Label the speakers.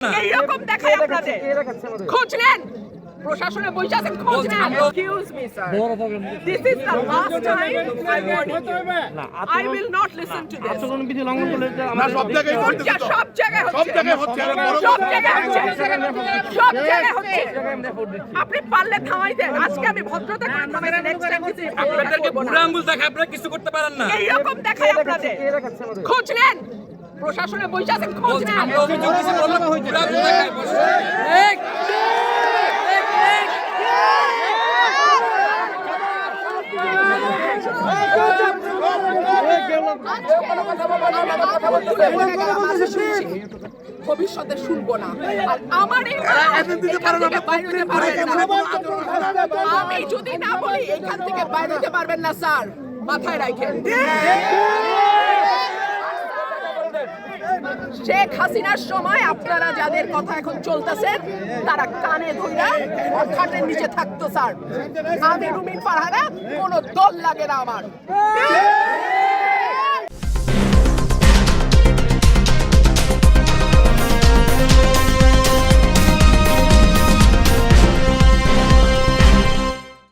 Speaker 1: এইরকম দেখায় আপনাদের খোঁজ নেন প্রশাসনে বসে আছেন খোঁজ নেন excuse me sir this is the last time I warn you I will not listen to this
Speaker 2: আচরণ বিধি লঙ্ঘন করলে
Speaker 3: না সব জায়গায় হচ্ছে
Speaker 1: সব জায়গায়
Speaker 3: সব
Speaker 1: হচ্ছে
Speaker 3: জায়গায় হচ্ছে
Speaker 1: সব জায়গায় হচ্ছে সব জায়গায় হচ্ছে আপনি পারলে থামাই দেন আজকে আমি ভদ্রতা করে থামাই দেন নেক্সট টাইম কিছু
Speaker 4: আপনাদেরকে বুড়া আঙ্গুল দেখায় আপনারা কিছু করতে পারেন না।
Speaker 1: এইরকম দেখায় আপনাদের খোঁজ নেন প্রশাসনে বসে আছেন খোঁজ নেন
Speaker 4: আমরা অভিযোগ দিছি বললাম বুড়া আঙ্গুল দেখায় বসে
Speaker 1: ভবিষ্যতে শুনবো না আর আমার এই আমি যদি না বলি এখান থেকে বাইরে যেতে পারবেন না স্যার মাথায় রাখেন শেখ হাসিনার সময় আপনারা যাদের কথা এখন চলতেছেন তারা কানে ধইরা খাটের নিচে থাকতো স্যার আমি রুমিন ফারহানা কোনো দল লাগে না আমার